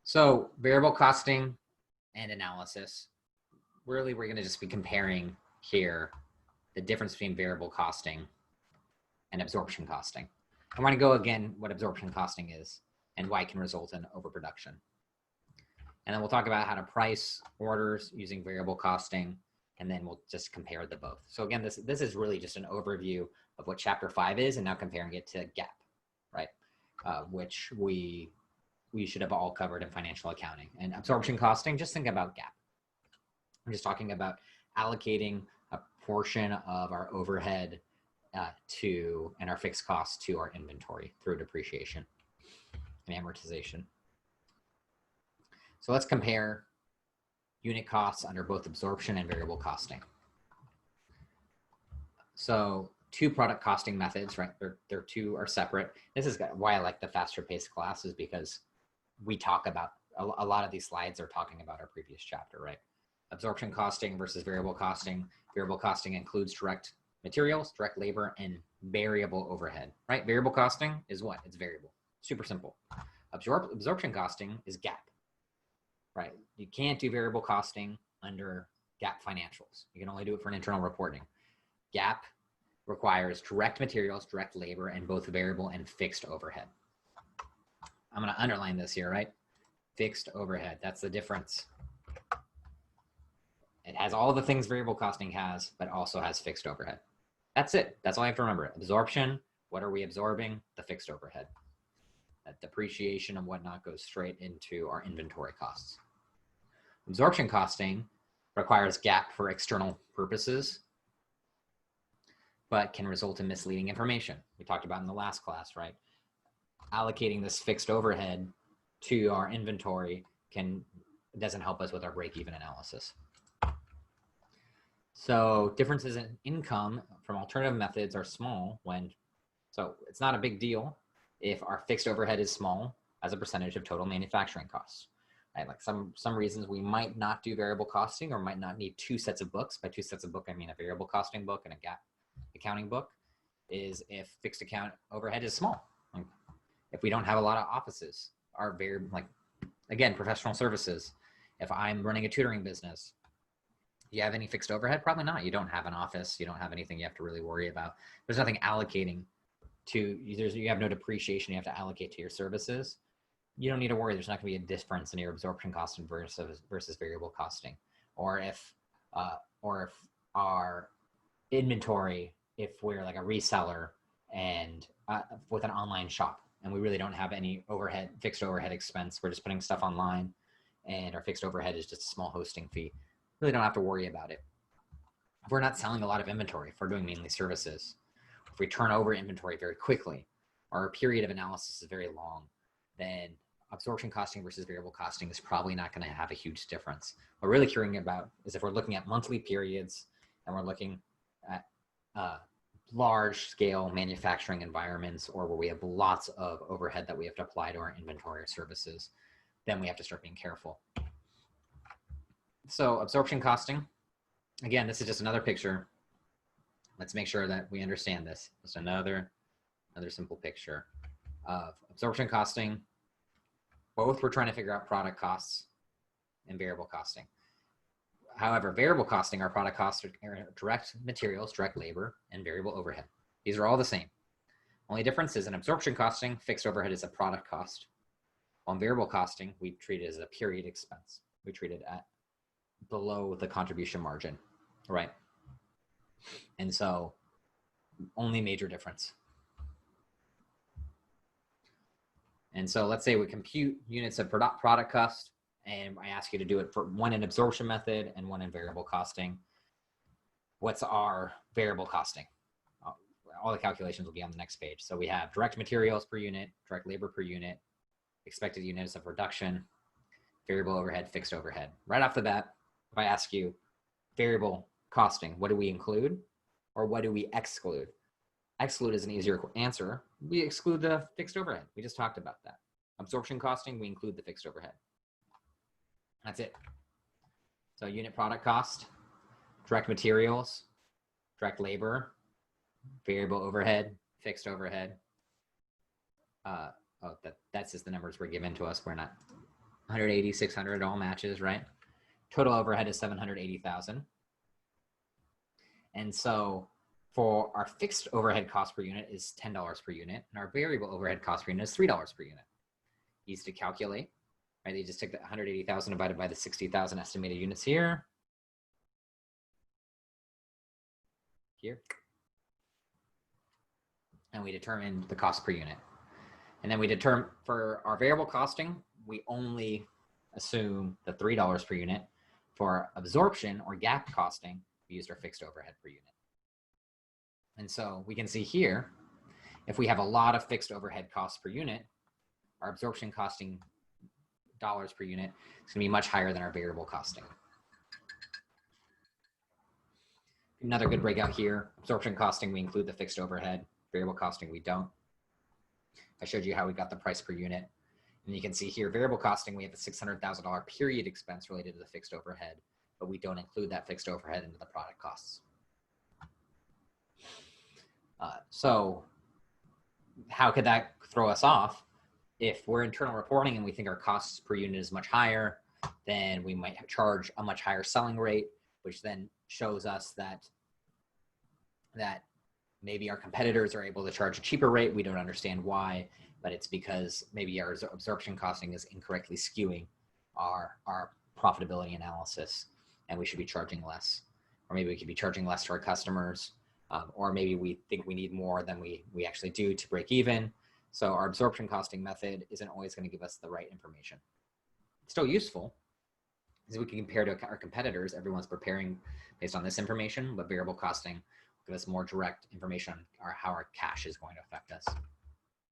So variable costing and analysis, really we're going to just be comparing here the difference between variable costing and absorption costing. I want to go again what absorption costing is and why it can result in overproduction. And then we'll talk about how to price orders using variable costing, and then we'll just compare the both. So again, this is really just an overview of what Chapter 5 is, and now comparing it to GAAP, right? Which we should have all covered in financial accounting. And absorption costing, just think about GAAP. I'm just talking about allocating a portion of our overhead and our fixed costs to our inventory through depreciation and amortization. So let's compare unit costs under both absorption and variable costing. So two product costing methods, right? They're two are separate. This is why I like the faster paced classes, because we talk about a lot of these slides are talking about our previous chapter, right? Absorption costing versus variable costing. Variable costing includes direct materials, direct labor, and variable overhead, right? Variable costing is what? It's variable. Super simple. Absorption costing is GAAP, right? You can't do variable costing under GAAP financials. You can only do it for an internal reporting. GAAP requires direct materials, direct labor, and both variable and fixed overhead. I'm going to underline this here, right? Fixed overhead. That's the difference. It has all the things variable costing has, but also has fixed overhead. That's it. That's all I have to remember. Absorption, what are we absorbing? The fixed overhead. That depreciation and whatnot goes straight into our inventory costs. Absorption costing requires GAAP for external purposes, but can result in misleading information. We talked about in the last class, right? Allocating this fixed overhead to our inventory doesn't help us with our break-even analysis. So differences in income from alternative methods are small so it's not a big deal if our fixed overhead is small as a percentage of total manufacturing costs. Right? Like some reasons we might not do variable costing or might not need two sets of books. By two sets of book, I mean a variable costing book and a GAAP accounting book, is if fixed account overhead is small. Like if we don't have a lot of offices, again, professional services. If I'm running a tutoring business, do you have any fixed overhead? Probably not. You don't have an office. You don't have anything you have to really worry about. There's nothing allocating to, you have no depreciation you have to allocate to your services. You don't need to worry. There's not going to be a difference in your absorption costing versus variable costing. Or if our inventory, if we're like a reseller and with an online shop and we really don't have any fixed overhead expense, we're just putting stuff online and our fixed overhead is just a small hosting fee. Really don't have to worry about it. If we're not selling a lot of inventory, if we're doing mainly services, if we turn over inventory very quickly, or our period of analysis is very long, then absorption costing versus variable costing is probably not going to have a huge difference. What we're really caring about is if we're looking at monthly periods and we're looking at large scale manufacturing environments, or where we have lots of overhead that we have to apply to our inventory or services, then we have to start being careful. So absorption costing, again, this is just another picture. Let's make sure that we understand this. Just another simple picture of absorption costing. Both we're trying to figure out product costs and variable costing. However, variable costing, our product costs are direct materials, direct labor, and variable overhead. These are all the same. Only difference is in absorption costing, fixed overhead is a product cost. On variable costing, we treat it as a period expense. We treat it at below the contribution margin, right? And so only major difference. And so let's say we compute units of product cost, and I ask you to do it for one in absorption method and one in variable costing. What's our variable costing? All the calculations will be on the next page. So we have direct materials per unit, direct labor per unit, expected units of production, variable overhead, fixed overhead. Right off the bat, if I ask you variable costing, what do we include or what do we exclude? Exclude is an easier answer. We exclude the fixed overhead. We just talked about that. Absorption costing, we include the fixed overhead. That's it. So unit product cost, direct materials, direct labor, variable overhead, fixed overhead. That's just the numbers were given to us. We're not 180, 600, all matches, right? Total overhead is 780,000. And so for our fixed overhead cost per unit is $10 per unit, and our variable overhead cost per unit is $3 per unit. Easy to calculate, right? They just take the 180,000 divided by the 60,000 estimated units here. And we determine the cost per unit. And then we determine for our variable costing, we only assume the $3 per unit. For absorption or gap costing, we used our fixed overhead per unit. And so we can see here, if we have a lot of fixed overhead costs per unit, our absorption costing dollars per unit is going to be much higher than our variable costing. Another good breakout here, absorption costing, we include the fixed overhead. Variable costing, we don't. I showed you how we got the price per unit. And you can see here, variable costing, we have a $600,000 period expense related to the fixed overhead, but we don't include that fixed overhead into the product costs. So how could that throw us off? If we're internal reporting and we think our costs per unit is much higher, then we might charge a much higher selling rate, which then shows us that maybe our competitors are able to charge a cheaper rate. We don't understand why, but it's because maybe our absorption costing is incorrectly skewing our profitability analysis, and we should be charging less. Or maybe we could be charging less to our customers, or maybe we think we need more than we actually do to break even. So our absorption costing method isn't always going to give us the right information. It's still useful, because we can compare to our competitors. Everyone's preparing based on this information, but variable costing will give us more direct information on how our cash is going to affect us.